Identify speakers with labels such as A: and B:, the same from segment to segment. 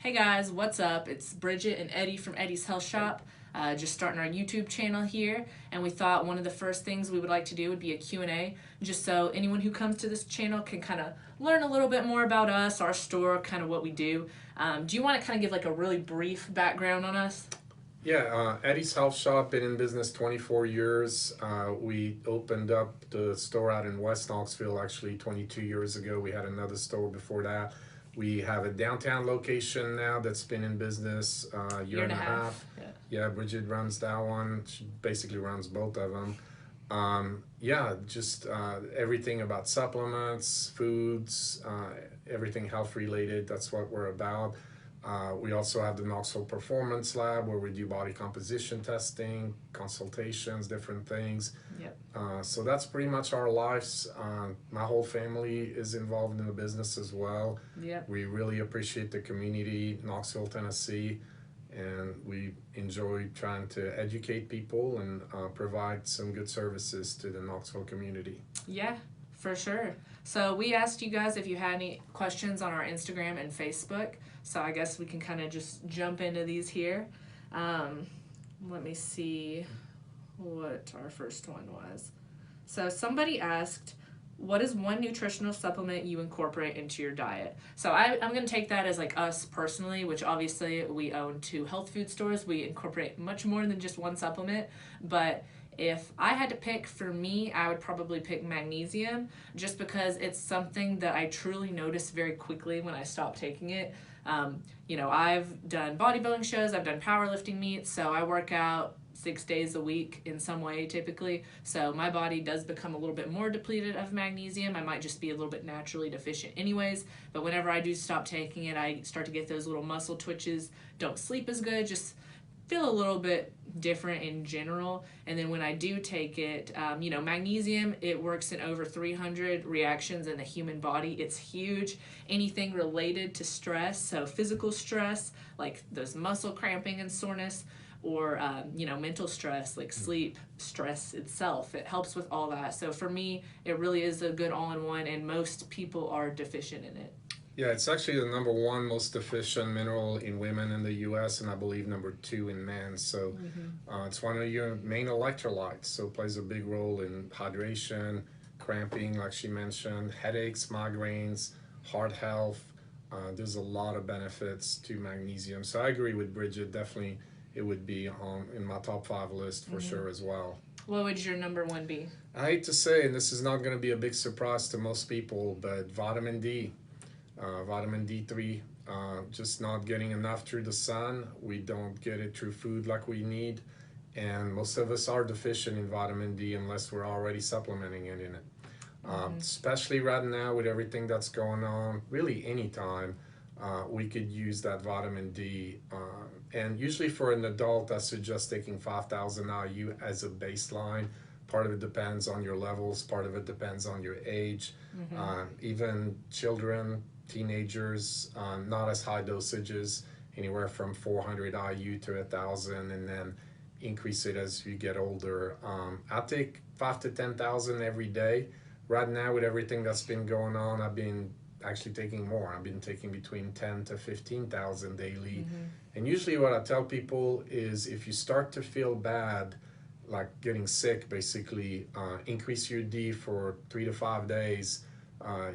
A: Hey guys, what's up? It's Bridget and Eddie from Eddie's Health Shop. Just starting our YouTube channel here, and we thought one of the first things we would like to do would be a Q&A, just so anyone who comes to this channel can kind of learn a little bit more about us, our store, kind of what we do. Do you want to kind of give like a really brief background on us?
B: Yeah, Eddie's Health Shop, been in business 24 years. We opened up the store out in West Knoxville actually 22 years ago. We had another store before that. We have a downtown location now that's been in business a year
A: Year and
B: and
A: a
B: a half.
A: half. Yeah.
B: Yeah, Bridget runs that one. She basically runs both of them. Yeah, just everything about supplements, foods, everything health related. That's what we're about. We also have the Knoxville Performance Lab where we do body composition testing, consultations, different things.
A: Yep.
B: So that's pretty much our lives. My whole family is involved in the business as well.
A: Yep.
B: We really appreciate the community, Knoxville, Tennessee, and we enjoy trying to educate people and provide some good services to the Knoxville community.
A: Yeah, for sure. So we asked you guys if you had any questions on our Instagram and Facebook. So I guess we can kind of just jump into these here. Um, Let me see what our first one was. So somebody asked, what is one nutritional supplement you incorporate into your diet? So I'm going to take that as like us personally, which obviously we own two health food stores. We incorporate much more than just one supplement. But if I had to pick for me, I would probably pick magnesium just because it's something that I truly notice very quickly when I stop taking it. I've done bodybuilding shows, I've done powerlifting meets, so I work out 6 days a week in some way typically. So my body does become a little bit more depleted of magnesium. I might just be a little bit naturally deficient anyways. But whenever I do stop taking it, I start to get those little muscle twitches, don't sleep as good, just feel a little bit different in general. And then when I do take it, magnesium, it works in over 300 reactions in the human body. It's huge. Anything related to stress, so physical stress, like those muscle cramping and soreness, or mental stress like sleep stress itself, it helps with all that. So for me, it really is a good all-in-one, and most people are deficient in it.
B: Yeah, it's actually the number one most deficient mineral in women in the U.S. and I believe number two in men. So it's one of your main electrolytes. So it plays a big role in hydration, cramping, like she mentioned, headaches, migraines, heart health. There's a lot of benefits to magnesium. So I agree with Bridget. Definitely, it would be on in my top five list for sure as well.
A: What would your number one be?
B: I hate to say, and this is not going to be a big surprise to most people, but vitamin D. Vitamin D3, just not getting enough through the sun. We don't get it through food like we need. And most of us are deficient in vitamin D unless we're already supplementing it in it. Especially right now with everything that's going on, really anytime, we could use that vitamin D. And usually for an adult, I suggest taking 5,000 IU as a baseline. Part of it depends on your levels, part of it depends on your age. Even children, teenagers, not as high dosages, anywhere from 400 IU to 1,000, and then increase it as you get older. I take 5 to 10,000 every day. Right now, with everything that's been going on, I've been actually taking more. I've been taking between 10 to 15,000 daily. And usually, what I tell people is if you start to feel bad, like getting sick, basically, increase your D for 3 to 5 days.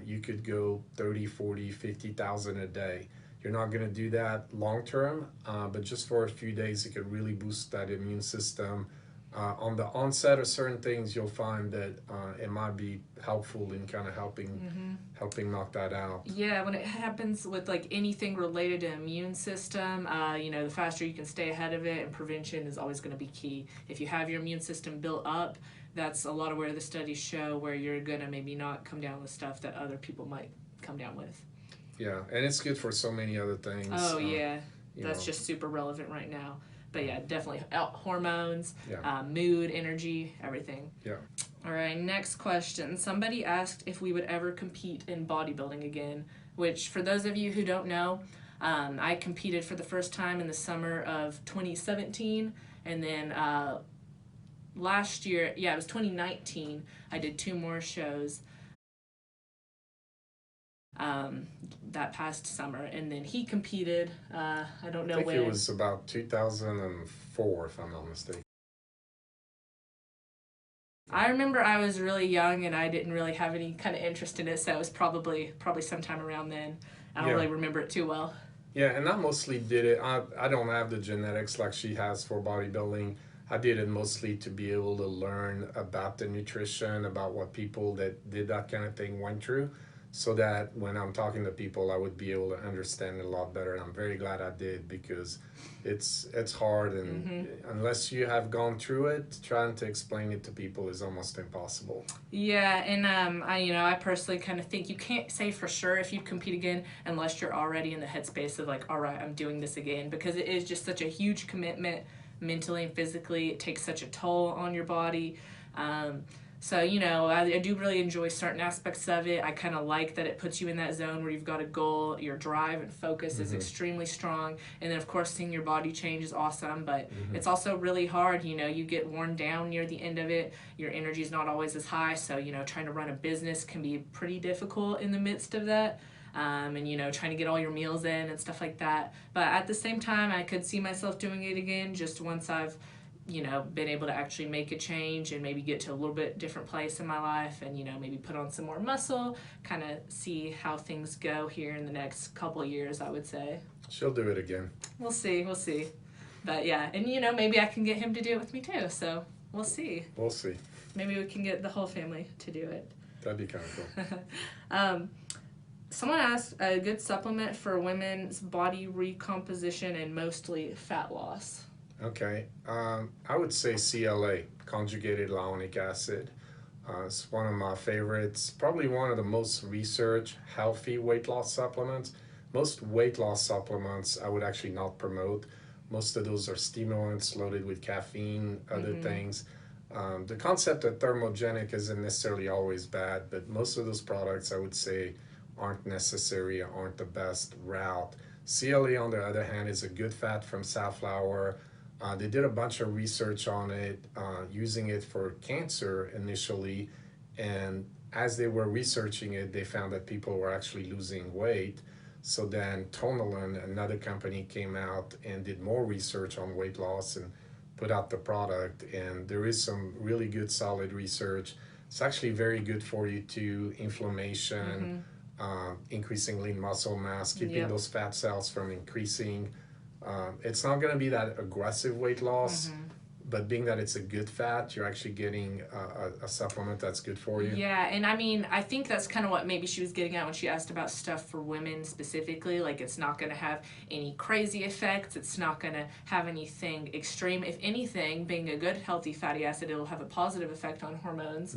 B: You could go 30, 40, 50,000 a day. You're not going to do that long term, but just for a few days, it could really boost that immune system. On the onset of certain things, you'll find that it might be helpful in kind of helping knock that out.
A: Yeah, when it happens with like anything related to immune system, the faster you can stay ahead of it, and prevention is always going to be key. If you have your immune system built up, that's a lot of where the studies show where you're going to maybe not come down with stuff that other people might come down with.
B: Yeah, and it's good for so many other things.
A: Oh, yeah. That's
B: know.
A: just super relevant right now. But yeah, definitely hormones,
B: Yeah.
A: mood, energy, everything.
B: Yeah.
A: All right, next question. Somebody asked if we would ever compete in bodybuilding again, which for those of you who don't know, I competed for the first time in the summer of 2017, and then last year, it was 2019, I did two more shows. that past summer, and then he competed. I don't know
B: I think
A: when.
B: it was about 2004, if I'm not mistaken.
A: I remember I was really young and I didn't really have any kind of interest in it, so it was probably sometime around then. I don't really remember it too well.
B: Yeah, and I mostly did it. I don't have the genetics like she has for bodybuilding. I did it mostly to be able to learn about the nutrition, about what people that did that kind of thing went through, so that when I'm talking to people, I would be able to understand it a lot better. And I'm very glad I did, because it's hard, and unless you have gone through it, trying to explain it to people is almost impossible.
A: Yeah, and I personally kind of think you can't say for sure if you'd compete again unless you're already in the headspace of like, all right, I'm doing this again, because it is just such a huge commitment mentally and physically. It takes such a toll on your body. So, I do really enjoy certain aspects of it. I kind of like that it puts you in that zone where you've got a goal, your drive and focus is extremely strong. And then, of course, seeing your body change is awesome, but it's also really hard. You get worn down near the end of it. Your energy is not always as high. So, trying to run a business can be pretty difficult in the midst of that. And trying to get all your meals in and stuff like that. But at the same time, I could see myself doing it again just once I've been able to actually make a change and maybe get to a little bit different place in my life, and maybe put on some more muscle, kind of see how things go here in the next couple of years, I would say.
B: She'll do it again.
A: We'll see. But yeah, and maybe I can get him to do it with me too, so we'll see. Maybe we can get the whole family to do it.
B: That'd be kind of cool.
A: Someone asked a good supplement for women's body recomposition and mostly fat loss.
B: Okay, I would say CLA, conjugated lactic acid. It's one of my favorites, probably one of the most researched healthy weight loss supplements. Most weight loss supplements I would actually not promote. Most of those are stimulants loaded with caffeine, other things. The concept of thermogenic isn't necessarily always bad, but most of those products I would say aren't necessary, aren't the best route. CLA, on the other hand, is a good fat from safflower. They did a bunch of research on it, using it for cancer initially, and as they were researching it, they found that people were actually losing weight. So then Tonalin, another company, came out and did more research on weight loss and put out the product, and there is some really good solid research. It's actually very good for you too, inflammation, increasing lean muscle mass, keeping those fat cells from increasing. It's not going to be that aggressive weight loss, but being that it's a good fat, you're actually getting a supplement that's good for you.
A: Yeah, and I think that's kind of what maybe she was getting at when she asked about stuff for women specifically. Like, it's not going to have any crazy effects. It's not going to have anything extreme. If anything, being a good, healthy fatty acid, it'll have a positive effect on hormones.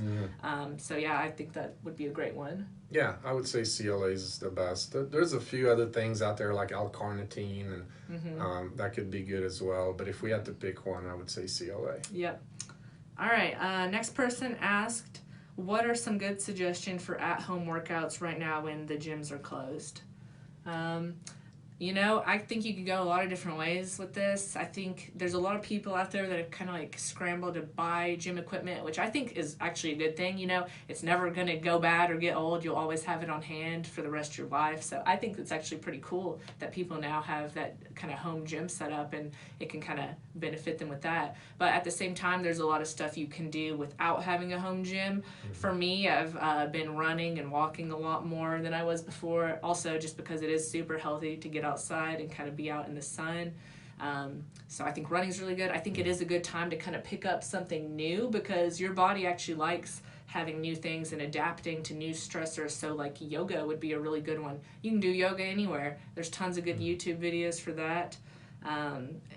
A: So, yeah, I think that would be a great one.
B: Yeah, I would say CLA is the best. There's a few other things out there like L-carnitine, and that could be good as well. But if we had to pick one, I would say CLA.
A: Yep. All right. Next person asked, what are some good suggestions for at-home workouts right now when the gyms are closed? I think you could go a lot of different ways with this. I think there's a lot of people out there that have kind of like scrambled to buy gym equipment, which I think is actually a good thing. It's never going to go bad or get old. You'll always have it on hand for the rest of your life. So I think it's actually pretty cool that people now have that kind of home gym set up, and it can kind of benefit them with that. But at the same time, there's a lot of stuff you can do without having a home gym. For me, I've been running and walking a lot more than I was before. Also, just because it is super healthy to get outside and kind of be out in the sun. So I think running is really good. I think it is a good time to kind of pick up something new, because your body actually likes having new things and adapting to new stressors. So like yoga would be a really good one. You can do yoga anywhere. There's tons of good YouTube videos for that.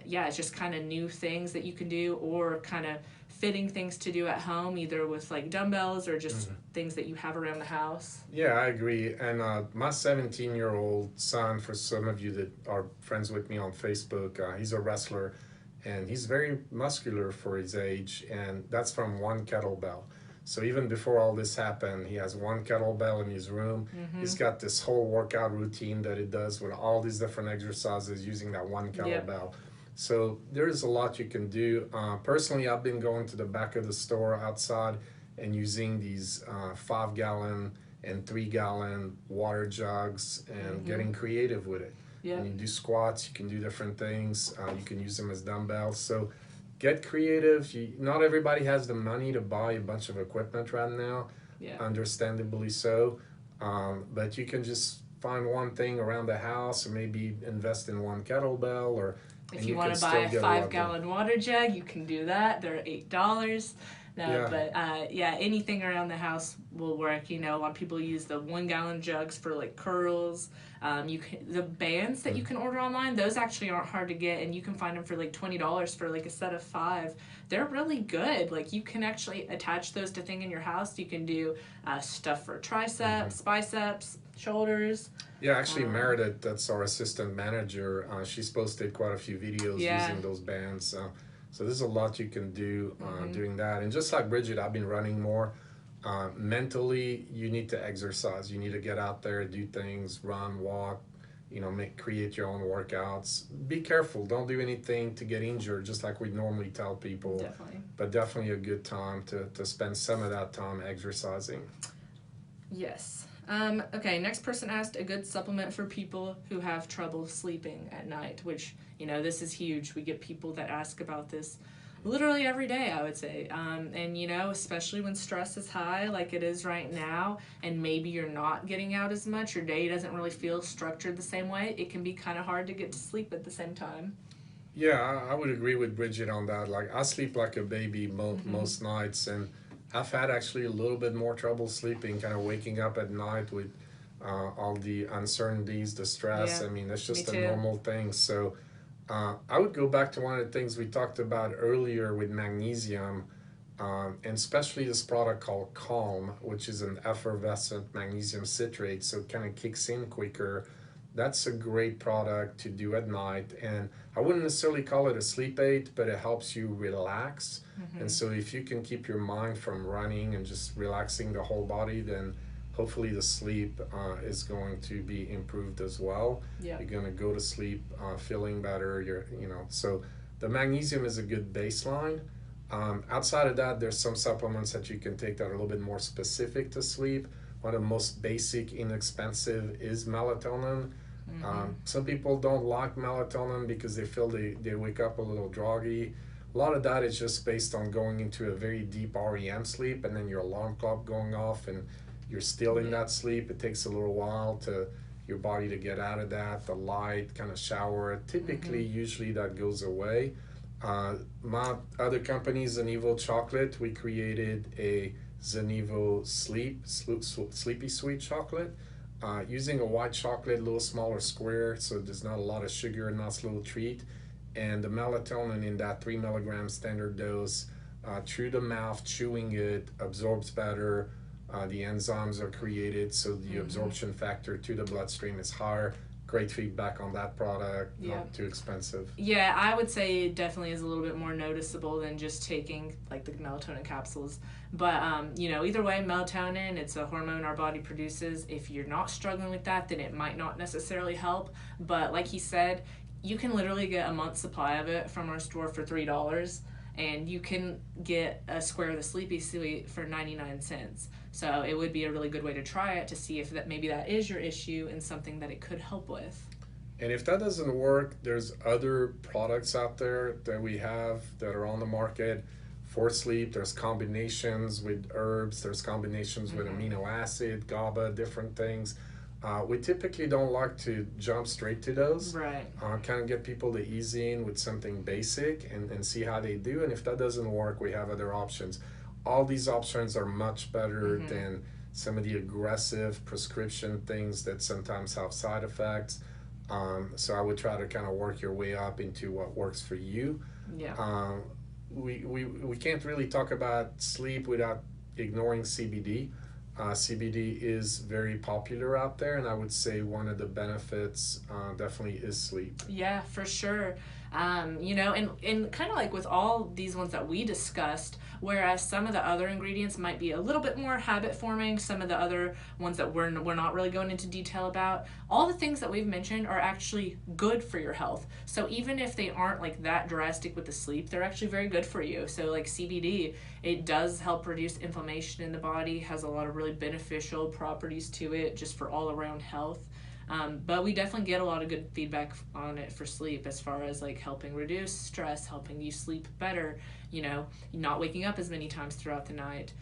A: It's just kind of new things that you can do, or kind of fitting things to do at home, either with like dumbbells or just things that you have around the house.
B: Yeah, I agree. And my 17-year-old son, for some of you that are friends with me on Facebook, he's a wrestler, and he's very muscular for his age, and that's from one kettlebell. So even before all this happened, he has one kettlebell in his room. He's got this whole workout routine that he does with all these different exercises using that one kettlebell. So there's a lot you can do. Personally, I've been going to the back of the store outside and using these 5-gallon and 3-gallon water jugs and getting creative with it.
A: Yeah.
B: And you do squats, you can do different things. You can use them as dumbbells. So get creative. Not everybody has the money to buy a bunch of equipment right now, understandably so. But you can just find one thing around the house, or maybe invest in one kettlebell, or
A: if you want to buy a 5-gallon water jug, you can do that. They're $8. No, but anything around the house will work. You know, a lot of people use the 1-gallon jugs for like curls. The bands that you can order online, those actually aren't hard to get, and you can find them for like $20 for like a set of 5. They're really good. Like, you can actually attach those to thing in your house. You can do stuff for triceps, biceps, shoulders.
B: Yeah, actually, Meredith, that's our assistant manager. She's posted quite a few videos using those bands. So there's a lot you can do doing that. And just like Bridget, I've been running more. Mentally, you need to exercise. You need to get out there, do things, run, walk, create your own workouts. Be careful. Don't do anything to get injured, just like we normally tell people.
A: Definitely. But
B: definitely a good time to spend some of that time exercising.
A: Yes. Okay, next person asked a good supplement for people who have trouble sleeping at night, which, this is huge. We get people that ask about this literally every day, I would say. And, especially when stress is high like it is right now, and maybe you're not getting out as much, your day doesn't really feel structured the same way, it can be kind of hard to get to sleep at the same time.
B: Yeah, I would agree with Bridget on that. Like, I sleep like a baby most nights, and I've had actually a little bit more trouble sleeping, kind of waking up at night with all the uncertainties, the stress.
A: Yeah,
B: I mean, that's just a normal thing. So I would go back to one of the things we talked about earlier with magnesium, and especially this product called Calm, which is an effervescent magnesium citrate, so it kind of kicks in quicker. That's a great product to do at night, and I wouldn't necessarily call it a sleep aid, but it helps you relax. And so if you can keep your mind from running and just relaxing the whole body, then hopefully the sleep is going to be improved as well. You're going to go to sleep feeling better. So the magnesium is a good baseline. Outside of that, there's some supplements that you can take that are a little bit more specific to sleep. One of the most basic, inexpensive is melatonin. Some people don't like melatonin because they feel they wake up a little groggy. A lot of that is just based on going into a very deep REM sleep, and then your alarm clock going off and you're still in that sleep. It takes a little while to your body to get out of that, the light, kind of shower. Typically, usually that goes away. My other company, Zenevo Chocolate, we created a Zenevo Sleepy Sweet Chocolate. Using a white chocolate, a little smaller square, so there's not a lot of sugar, nice little treat. And the melatonin in that 3 milligram standard dose, through the mouth, chewing it, absorbs better. The enzymes are created, so the absorption factor to the bloodstream is higher. Great feedback on that product, not too expensive.
A: Yeah, I would say it definitely is a little bit more noticeable than just taking like the melatonin capsules. But, either way, melatonin, it's a hormone our body produces. If you're not struggling with that, then it might not necessarily help. But like he said, you can literally get a month's supply of it from our store for $3. And you can get a square of the Sleepy Sweet for 99 cents. So it would be a really good way to try it to see if maybe that is your issue and something that it could help with.
B: And if that doesn't work, there's other products out there that we have that are on the market for sleep. There's combinations with herbs. There's combinations with amino acid, GABA, different things. We typically don't like to jump straight to those.
A: Right.
B: Kind of get people to ease in with something basic and see how they do. And if that doesn't work, we have other options. All these options are much better than some of the aggressive prescription things that sometimes have side effects. So I would try to kind of work your way up into what works for you.
A: Yeah.
B: We can't really talk about sleep without ignoring CBD. CBD is very popular out there, and I would say one of the benefits definitely is sleep.
A: Yeah, for sure. And kind of like with all these ones that we discussed, whereas some of the other ingredients might be a little bit more habit forming, some of the other ones that we're not really going into detail about, all the things that we've mentioned are actually good for your health. So even if they aren't like that drastic with the sleep, they're actually very good for you. So like CBD, it does help reduce inflammation in the body, has a lot of really really beneficial properties to it just for all around health. But we definitely get a lot of good feedback on it for sleep, as far as like helping reduce stress, helping you sleep better, not waking up as many times throughout the night,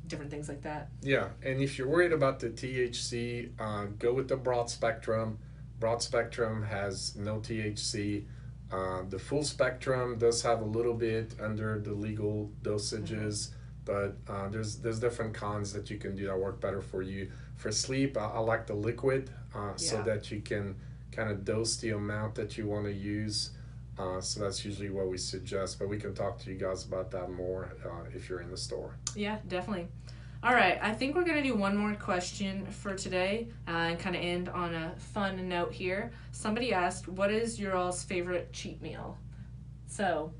A: different things like that.
B: Yeah, and if you're worried about the THC, go with the broad spectrum. Broad spectrum has no THC. The full spectrum does have a little bit under the legal dosages, but there's different cons that you can do that work better for you. For sleep, I like the liquid, so that you can kind of dose the amount that you want to use. So that's usually what we suggest, but we can talk to you guys about that more if you're in the store.
A: Yeah, definitely. All right, I think we're going to do one more question for today and kind of end on a fun note here. Somebody asked, what is your all's favorite cheat meal? So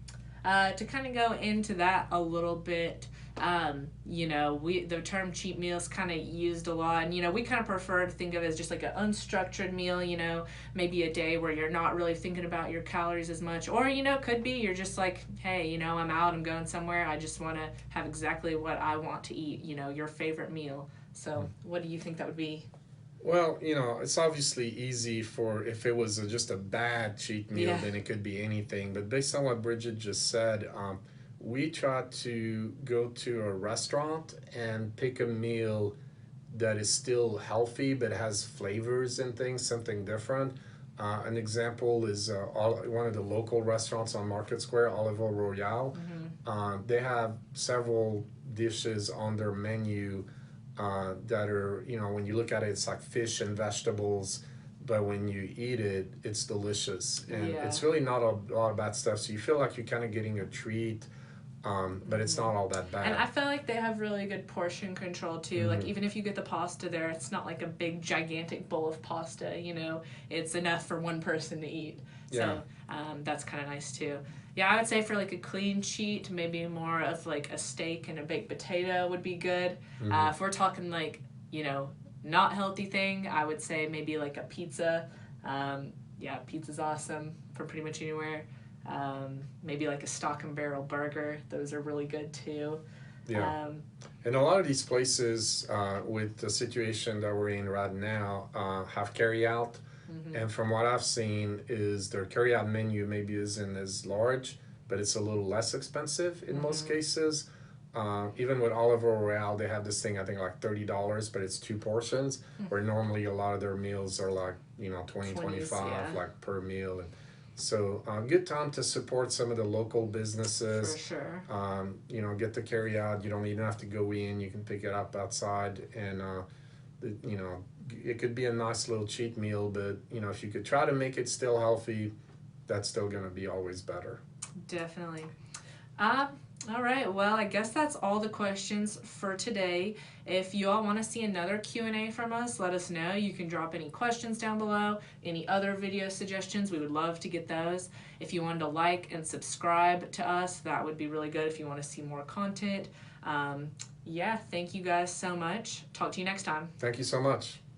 A: to kind of go into that a little bit, the term cheat meal is kind of used a lot, and we kind of prefer to think of it as just like an unstructured meal, maybe a day where you're not really thinking about your calories as much, or could be you're just like, hey, I'm out, I'm going somewhere, I just want to have exactly what I want to eat, your favorite meal. So what do you think that would be?
B: Well, it's obviously easy for, if it was just a bad cheat meal, then it could be anything. But based on what Bridget just said, we try to go to a restaurant and pick a meal that is still healthy but has flavors and things, something different. An example is one of the local restaurants on Market Square, Olive Oil Royale. They have several dishes on their menu that are, when you look at it, it's like fish and vegetables, but when you eat it, it's delicious. And it's really not a lot of bad stuff, so you feel like you're kind of getting a treat. But it's not all that bad.
A: And I feel like they have really good portion control too. Like even if you get the pasta there, it's not like a big gigantic bowl of pasta, it's enough for one person to eat. So that's kind of nice too. Yeah, I would say for like a clean cheat, maybe more of like a steak and a baked potato would be good. If we're talking like, not healthy thing, I would say maybe like a pizza. Pizza's awesome for pretty much anywhere. Maybe like a stock and barrel burger, those are really good too.
B: And a lot of these places with the situation that we're in right now have carry out, and from what I've seen is their carry out menu maybe isn't as large, but it's a little less expensive in most cases. Even with Olive Oil Royale, they have this thing, I think like $30, but it's 2 portions, where normally a lot of their meals are like 20, 25 like per meal. And so good time to support some of the local businesses.
A: For sure.
B: Get the carry out. You don't even have to go in. You can pick it up outside, and it could be a nice little cheat meal. But if you could try to make it still healthy, that's still going to be always better.
A: Definitely. All right, well, I guess that's all the questions for today. If you all want to see another Q&A from us, let us know. You can drop any questions down below, any other video suggestions. We would love to get those. If you wanted to like and subscribe to us, that would be really good if you want to see more content. Thank you guys so much. Talk to you next time.
B: Thank you so much.